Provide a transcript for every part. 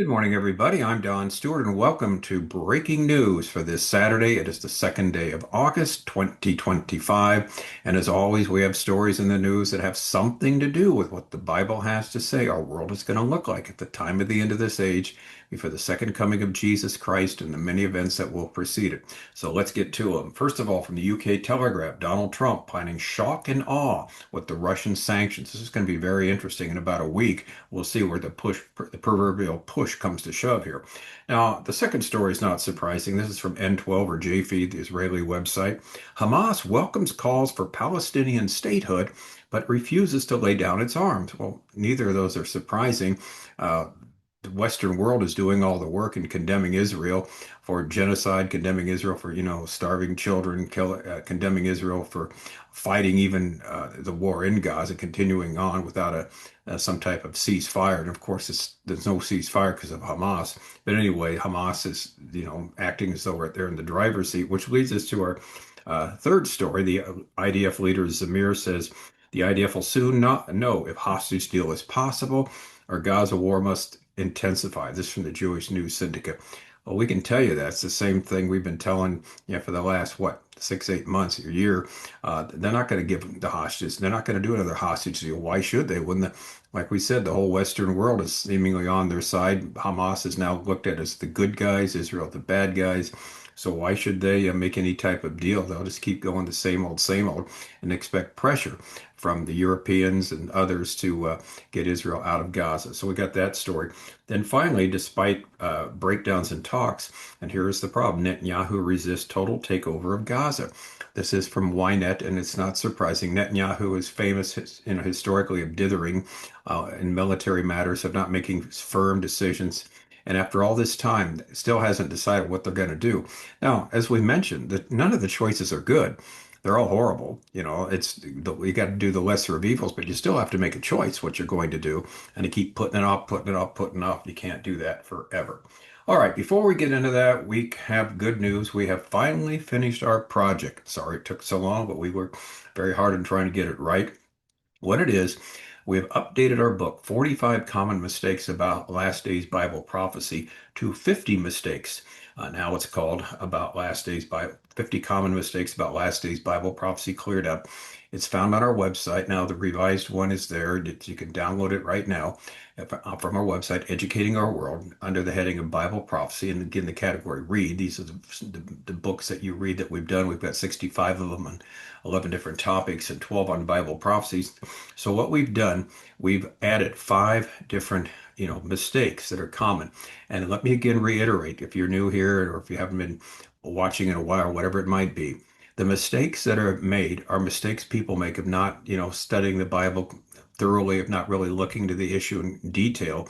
Good morning, everybody. I'm Don Stewart, and welcome to Breaking News for this Saturday. It is the second day of August, 2025. And as always, we have stories in the news that have something to do with what the Bible has to say our world is going to look like at the time of the end of this age, before the second coming of Jesus Christ and the many events that will precede it. So let's get to them. First of all, from the UK Telegraph, Donald Trump planning shock and awe with the Russian sanctions. This is going to be very interesting in about a week. We'll see where the proverbial push comes to shove here. Now, the second story is not surprising. This is from N12 or JFEED, the Israeli website. Hamas welcomes calls for Palestinian statehood, but refuses to lay down its arms. Well, neither of those are surprising. The Western world is doing all the work in condemning Israel for genocide, condemning Israel for, starving children, condemning Israel for fighting even the war in Gaza, continuing on without some type of ceasefire. And of course, there's no ceasefire because of Hamas. But anyway, Hamas is, acting as though they're in the driver's seat, which leads us to our third story. The IDF leader Zamir says the IDF will soon not know if hostage deal is possible or Gaza war must intensify. This is from the Jewish News Syndicate. Well, we can tell you that's the same thing we've been telling for the last, 6, 8 months, a year. They're not going to give them the hostages. They're not going to do another hostage deal. Why should they? Like we said, the whole Western world is seemingly on their side. Hamas is now looked at as the good guys, Israel the bad guys. So why should they make any type of deal? They'll just keep going the same old, and expect pressure from the Europeans and others to get Israel out of Gaza. So we got that story. Then finally, despite breakdowns in talks, and here is the problem, Netanyahu resists total takeover of Gaza. This is from YNET, and it's not surprising. Netanyahu is famous, historically, of dithering in military matters, of not making firm decisions. And after all this time, still hasn't decided what they're going to do. Now, as we mentioned, none of the choices are good. They're all horrible. You got to do the lesser of evils, but you still have to make a choice what you're going to do. And to keep putting it off, putting it off, putting it off, you can't do that forever. All right, before we get into that, we have good news. We have finally finished our project. Sorry it took so long, but we worked very hard in trying to get it right. What it is, we have updated our book, 45 Common Mistakes About Last Days Bible Prophecy, to 50 mistakes. Now it's called about last days Bible, 50 Common Mistakes About Last Days Bible Prophecy Cleared Up. It's found on our website. Now the revised one is there. You can download it right now from our website, Educating Our World, under the heading of Bible Prophecy. And again, the category Read. These are the books that you read that we've done. We've got 65 of them on 11 different topics and 12 on Bible prophecies. So what we've done, we've added 5 different mistakes that are common. And let me again reiterate, if you're new here or if you haven't been watching in a while, whatever it might be, the mistakes that are made are mistakes people make of not, studying the Bible thoroughly, of not really looking to the issue in detail,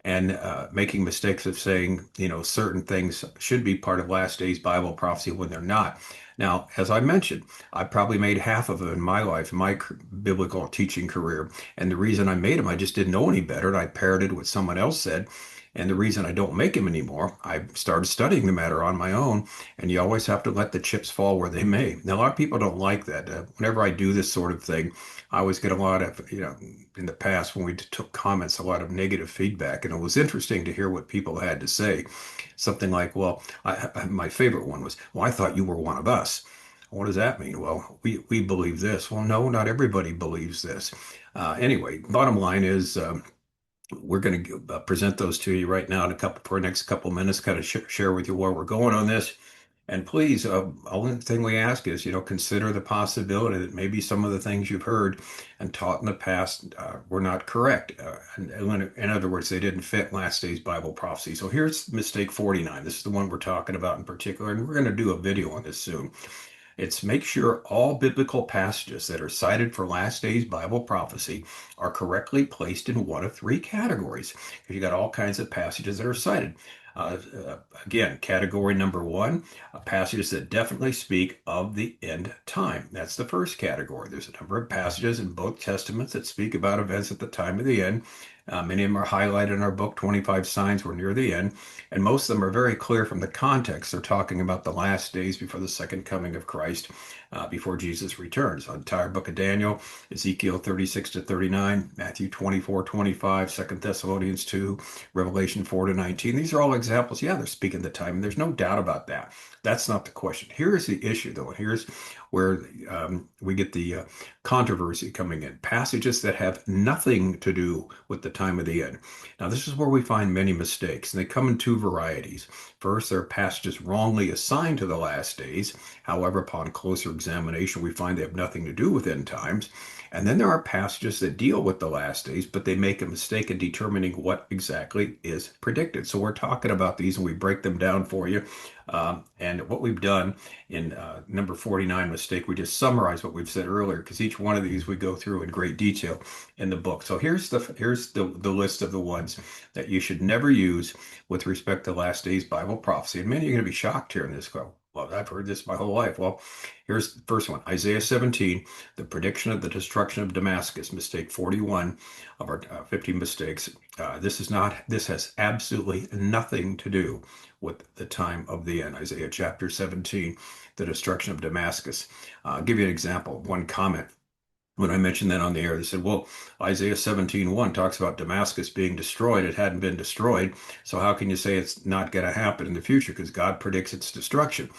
and making mistakes of saying, certain things should be part of last days Bible prophecy when they're not. Now, as I mentioned, I probably made half of them in my life, in my biblical teaching career. And the reason I made them, I just didn't know any better. And I parroted what someone else said. And the reason I don't make them anymore, I started studying the matter on my own. And you always have to let the chips fall where they may. Now, a lot of people don't like that. Whenever I do this sort of thing, I always get a lot of, in the past when we took comments, a lot of negative feedback. And it was interesting to hear what people had to say. Something like, well, my favorite one was, well, I thought you were one of us. What does that mean? Well, we believe this. Well, no, not everybody believes this. Anyway, bottom line is we're going to present those to you right now in for the next couple minutes, kind of share with you where we're going on this. And please, only thing we ask is, consider the possibility that maybe some of the things you've heard and taught in the past were not correct. In other words, they didn't fit last day's Bible prophecy. So here's mistake 49. This is the one we're talking about in particular, and we're going to do a video on this soon. It's make sure all biblical passages that are cited for last days Bible prophecy are correctly placed in one of 3 categories. Because you got all kinds of passages that are cited. Again, category number 1, passages that definitely speak of the end time. That's the first category. There's a number of passages in both testaments that speak about events at the time of the end. Many of them are highlighted in our book, 25 Signs. We're near the end. And most of them are very clear from the context. They're talking about the last days before the second coming of Christ, before Jesus returns. The entire book of Daniel, Ezekiel 36 to 39, Matthew 24, 25, 2 Thessalonians 2, Revelation 4 to 19. These are all examples. Yeah, they're speaking the time. And there's no doubt about that. That's not the question. Here's the issue, though. And here's where we get the controversy coming in. Passages that have nothing to do with the time of the end. Now, this is where we find many mistakes, and they come in two varieties. First, there are passages wrongly assigned to the last days. However, upon closer examination, we find they have nothing to do with end times. And then there are passages that deal with the last days, but they make a mistake in determining what exactly is predicted. So we're talking about these and we break them down for you. And what we've done in number 49 mistake, we just summarize what we've said earlier because each one of these we go through in great detail in the book. So here's the list of the ones that you should never use with respect to last days Bible prophecy. And many are going to be shocked hearing this. Go, well, I've heard this my whole life. Well, here's the first one, Isaiah 17, the prediction of the destruction of Damascus, mistake 41 of our 50 mistakes. This has absolutely nothing to do with the time of the end. Isaiah chapter 17, the destruction of Damascus. I'll give you an example. One comment. When I mentioned that on the air, they said, well, Isaiah 17:1 talks about Damascus being destroyed. It hadn't been destroyed. So how can you say it's not going to happen in the future? Because God predicts its destruction.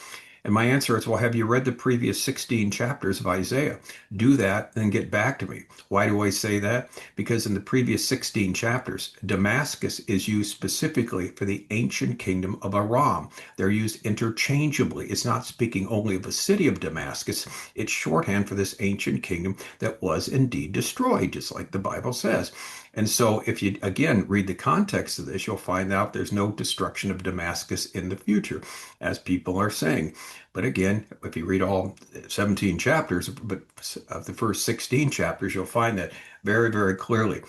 And my answer is, well, have you read the previous 16 chapters of Isaiah? Do that and get back to me. Why do I say that? Because in the previous 16 chapters, Damascus is used specifically for the ancient kingdom of Aram. They're used interchangeably. It's not speaking only of the city of Damascus. It's shorthand for this ancient kingdom that was indeed destroyed, just like the Bible says. And so if you, again, read the context of this, you'll find out there's no destruction of Damascus in the future, as people are saying. But again, if you read all 17 chapters, but of the first 16 chapters, you'll find that very, very clearly.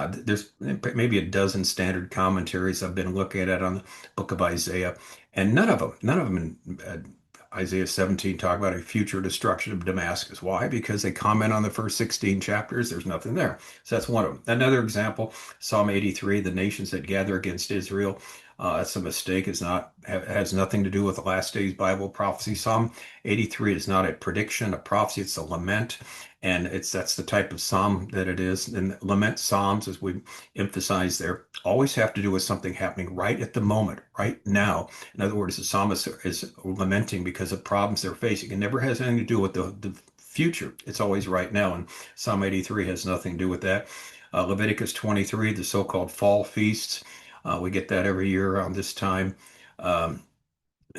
There's maybe a dozen standard commentaries I've been looking at on the book of Isaiah, and none of them in Isaiah 17 talk about a future destruction of Damascus. Why? Because they comment on the first 16 chapters. There's nothing there. So that's one of them. Another example, Psalm 83, the nations that gather against Israel. That's a mistake. Has nothing to do with the last days Bible prophecy. Psalm 83 is not a prediction, a prophecy. It's a lament. And that's the type of psalm that it is. And lament psalms, as we emphasize there, always have to do with something happening right at the moment, right now. In other words, the psalmist is lamenting because of problems they're facing. It never has anything to do with the future. It's always right now. And Psalm 83 has nothing to do with that. Leviticus 23, the so-called fall feasts. We get that every year around this time. Um,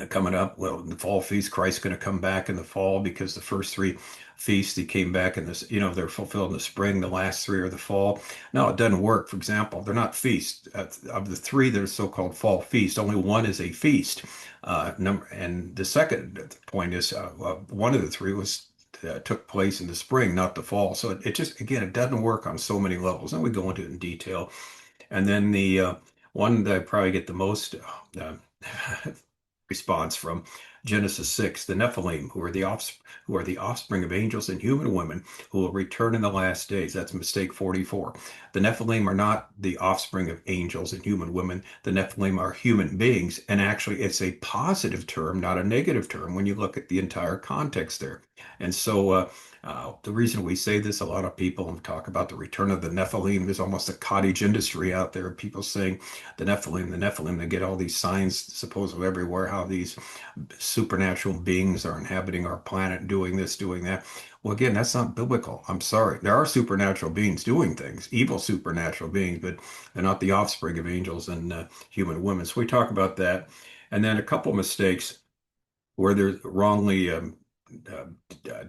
Coming up, well, the fall feast, Christ's going to come back in the fall because the first three feasts, he came back in this, they're fulfilled in the spring. The last three are the fall. No, it doesn't work. For example, they're not feasts. Of the three that are so-called fall feast, only one is a feast. And the second point is one of the three took place in the spring, not the fall. So it just, again, it doesn't work on so many levels. And we go into it in detail. And then the one that I probably get the most uh, response from Genesis 6, the Nephilim, who are the offspring of angels and human women who will return in the last days. That's mistake 44. The Nephilim are not the offspring of angels and human women. The Nephilim are human beings, and actually it's a positive term, not a negative term when you look at the entire context there. And so the reason we say this, a lot of people talk about the return of the Nephilim. There's almost a cottage industry out there of people saying the Nephilim. They get all these signs supposedly everywhere, how these supernatural beings are inhabiting our planet, doing this, doing that. Well, again, that's not biblical. I'm sorry. There are supernatural beings doing things, evil supernatural beings, but they're not the offspring of angels and human women. So we talk about that. And then a couple mistakes where they're wrongly uh,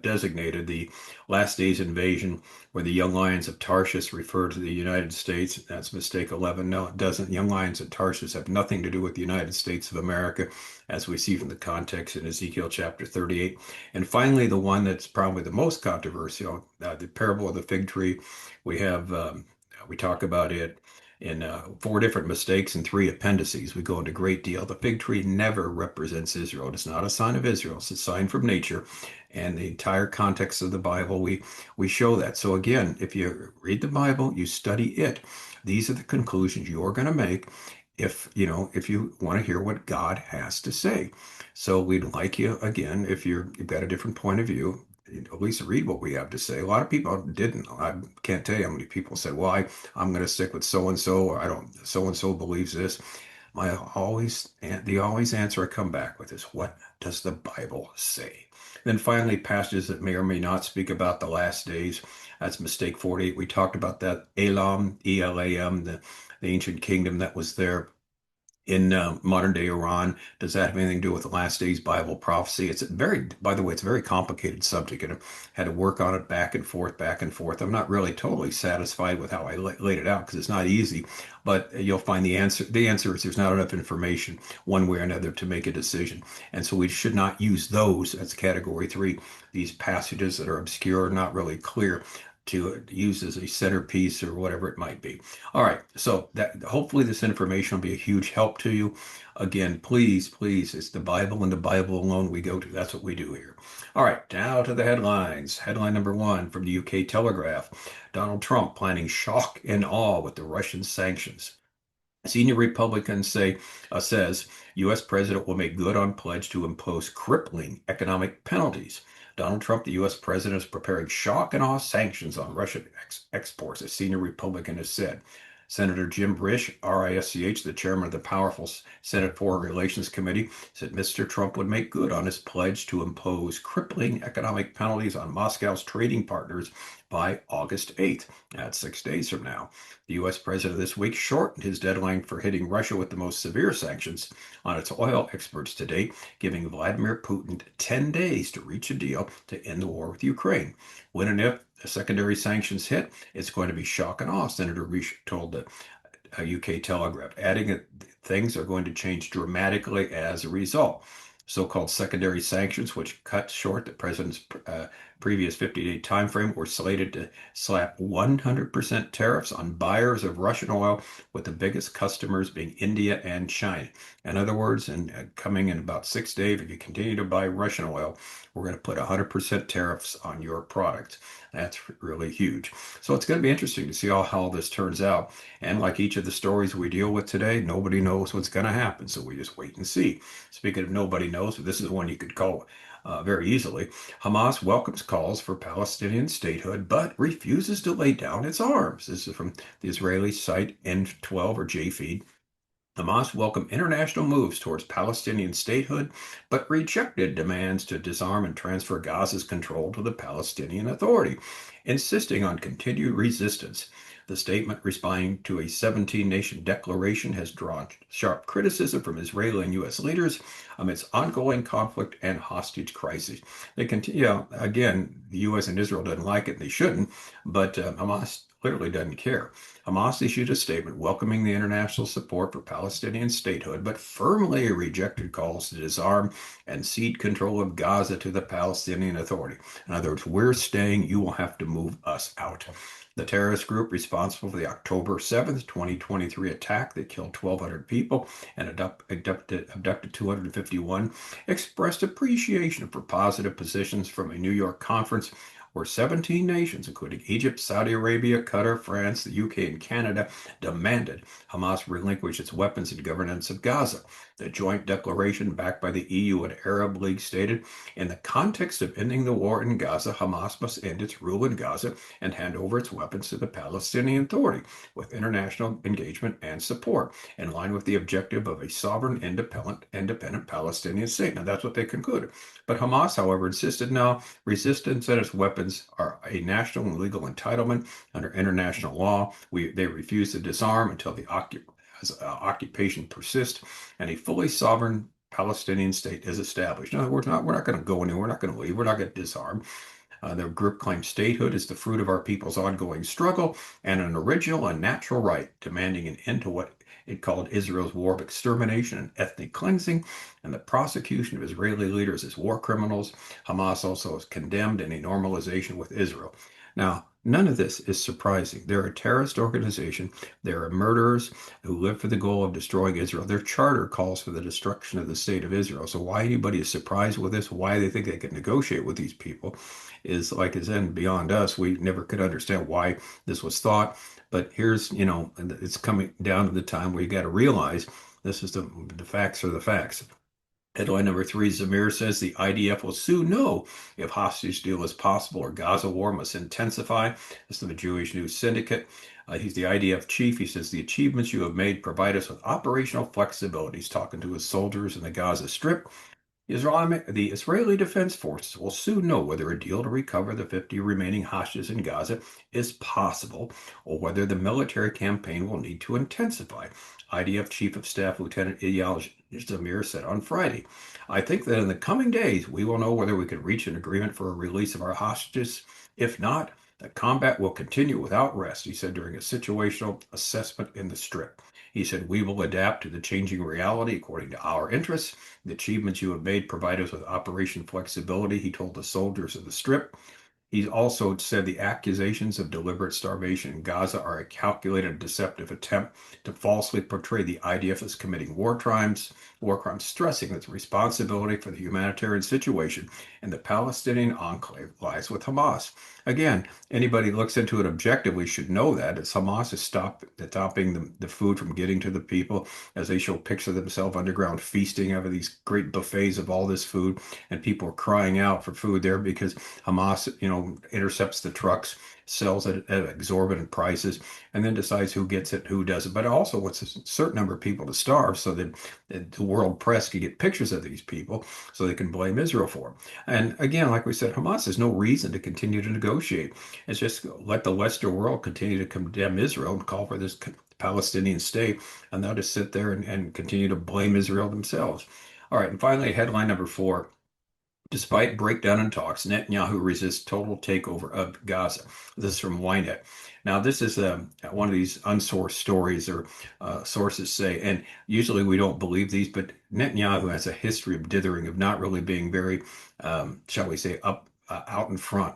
designated the last days invasion, where the young lions of Tarshish refer to the United States. That's mistake 11. No, it doesn't. Young lions of Tarshish have nothing to do with the United States of America, as we see from the context in Ezekiel chapter 38. And finally, the one that's probably the most controversial, the parable of the fig tree. We talk about it in four different mistakes and three appendices. We go into great deal. The fig tree never represents Israel. It is not a sign of Israel. It's a sign from nature. And the entire context of the Bible, we show that. So again, if you read the Bible, you study it. These are the conclusions you're going to make if you want to hear what God has to say. So we'd like you, again, if you've got a different point of view, at least read what we have to say. A lot of people didn't. I can't tell you how many people said, well, I'm going to stick with so and so, or I don't, so and so believes this. The always answer I come back with is, what does the Bible say? Then finally, passages that may or may not speak about the last days. That's mistake 48. We talked about that. Elam, Elam, the ancient kingdom that was there in modern day Iran. Does that have anything to do with the last days Bible prophecy? By the way, it's a very complicated subject, and I had to work on it back and forth, back and forth. I'm not really totally satisfied with how I laid it out because it's not easy, but you'll find the answer. The answer is there's not enough information one way or another to make a decision. And so we should not use those as category three, these passages that are obscure, not really clear, to use as a centerpiece or whatever it might be. All right, so that hopefully this information will be a huge help to you. Again, please, please, it's the Bible and the Bible alone we go to. That's what we do here. All right, now to the headlines. Headline number one from the UK Telegraph: Donald Trump planning shock and awe with the Russian sanctions. Senior Republicans says U.S. president will make good on pledge to impose crippling economic penalties. Donald Trump, the U.S. president, is preparing shock and awe sanctions on Russian exports, a senior Republican has said. Senator Jim Risch, RISCH, the chairman of the powerful Senate Foreign Relations Committee, said Mr. Trump would make good on his pledge to impose crippling economic penalties on Moscow's trading partners by August 8th. That's 6 days from now. The U.S. president this week shortened his deadline for hitting Russia with the most severe sanctions on its oil exports to date, giving Vladimir Putin 10 days to reach a deal to end the war with Ukraine. When and if the secondary sanctions hit, it's going to be shock and awe, Senator Risch told the UK Telegraph, adding that things are going to change dramatically as a result. So-called secondary sanctions, which cut short the president's previous 50-day time frame, were slated to slap 100% tariffs on buyers of Russian oil, with the biggest customers being India and China. In other words, coming in about 6 days, if you continue to buy Russian oil, we're going to put 100% tariffs on your product. That's really huge. So it's going to be interesting to see how this turns out. And like each of the stories we deal with today, nobody knows what's going to happen. So we just wait and see. Speaking of nobody knows, this is one you could call very easily. Hamas welcomes calls for Palestinian statehood, but refuses to lay down its arms. This is from the Israeli site N12 or JFEED. Hamas welcomed international moves towards Palestinian statehood, but rejected demands to disarm and transfer Gaza's control to the Palestinian Authority, insisting on continued resistance. The statement, responding to a 17-nation declaration, has drawn sharp criticism from Israeli and U.S. leaders amidst ongoing conflict and hostage crises. They continue, again, the U.S. and Israel doesn't like it, and they shouldn't, but Hamas clearly doesn't care. Hamas issued a statement welcoming the international support for Palestinian statehood, but firmly rejected calls to disarm and cede control of Gaza to the Palestinian Authority. In other words, we're staying, you will have to move us out. The terrorist group responsible for the October 7th, 2023 attack that killed 1,200 people and abducted 251 expressed appreciation for positive positions from a New York conference where 17 nations, including Egypt, Saudi Arabia, Qatar, France, the UK, and Canada, demanded Hamas relinquish its weapons and governance of Gaza. The joint declaration, backed by the EU and Arab League, stated, in the context of ending the war in Gaza, Hamas must end its rule in Gaza and hand over its weapons to the Palestinian Authority with international engagement and support, in line with the objective of a sovereign, independent Palestinian state. Now, that's what they concluded. But Hamas, however, insisted no, resistance and its weapons are a national and legal entitlement under international law. They refuse to disarm until the occupation persists and a fully sovereign Palestinian state is established. In other words, we're not going to go anywhere. We're not going to leave. We're not going to disarm. Their group claims statehood is the fruit of our people's ongoing struggle and an original and natural right, demanding an end to what it called Israel's war of extermination and ethnic cleansing and the prosecution of Israeli leaders as war criminals. Hamas also has condemned any normalization with Israel. Now, None of this is surprising. They're a terrorist organization. They're murderers who live for the goal of destroying Israel. Their charter calls for the destruction of the state of Israel. So why anybody is surprised with this, why they think they can negotiate with these people is like is then beyond us. We never could understand why this was thought. But here's, it's coming down to the time where you got to realize this is the facts are the facts. Headline number three, Zamir says the IDF will soon know if hostage deal is possible or Gaza war must intensify. This is the Jewish News Syndicate. He's the IDF chief. He says the achievements you have made provide us with operational flexibility. He's talking to his soldiers in the Gaza Strip. The Israeli Defense Forces will soon know whether a deal to recover the 50 remaining hostages in Gaza is possible or whether the military campaign will need to intensify. IDF Chief of Staff Lieutenant Eyal Zamir said on Friday, I think that in the coming days we will know whether we can reach an agreement for a release of our hostages. If not, the combat will continue without rest, he said during a situational assessment in the Strip. He said, we will adapt to the changing reality according to our interests. The achievements you have made provide us with operation flexibility, he told the soldiers of the Strip. He also said the accusations of deliberate starvation in Gaza are a calculated, deceptive attempt to falsely portray the IDF as committing war crimes, stressing that the responsibility for the humanitarian situation in the Palestinian enclave lies with Hamas. Again, anybody who looks into it objectively should know that as Hamas is stopping the food from getting to the people as they show pictures of themselves underground feasting over these great buffets of all this food, and people are crying out for food there because Hamas, intercepts the trucks, sells it at exorbitant prices, and then decides who gets it, who doesn't. But it also wants a certain number of people to starve so that the world press can get pictures of these people so they can blame Israel for them. And again, like we said, Hamas has no reason to continue to negotiate. It's just let the Western world continue to condemn Israel and call for this Palestinian state, and they'll just sit there and continue to blame Israel themselves. All right, and finally, headline number four. Despite breakdown in talks, Netanyahu resists total takeover of Gaza. This is from YNET. Now, this is one of these unsourced stories or sources say, and usually we don't believe these, but Netanyahu has a history of dithering, of not really being very, shall we say, out in front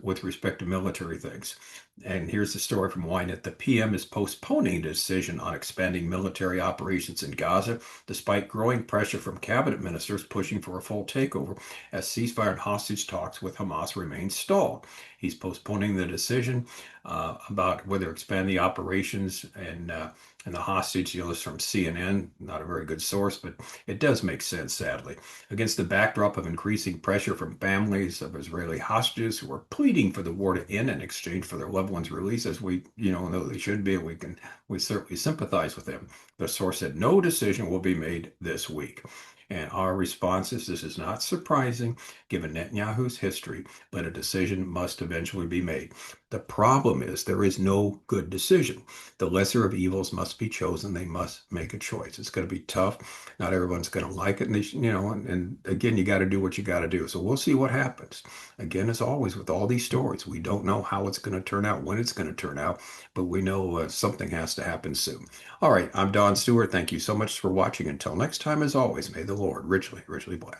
with respect to military things. And here's the story from YNET. The PM is postponing a decision on expanding military operations in Gaza, despite growing pressure from cabinet ministers pushing for a full takeover as ceasefire and hostage talks with Hamas remain stalled. He's postponing the decision about whether to expand the operations and the hostage deal is from CNN, not a very good source, but it does make sense, sadly. Against the backdrop of increasing pressure from families of Israeli hostages who are pleading for the war to end in exchange for their loved ones' release, as we, know they should be, we certainly sympathize with them. The source said no decision will be made this week. And our response is this is not surprising given Netanyahu's history, but a decision must eventually be made. The problem is there is no good decision. The lesser of evils must be chosen. They must make a choice. It's going to be tough. Not everyone's going to like it. And, and again, you got to do what you got to do. So we'll see what happens. Again, as always, with all these stories, we don't know how it's going to turn out, when it's going to turn out, but we know something has to happen soon. All right, I'm Don Stewart. Thank you so much for watching. Until next time, as always, may the Lord richly, richly bless.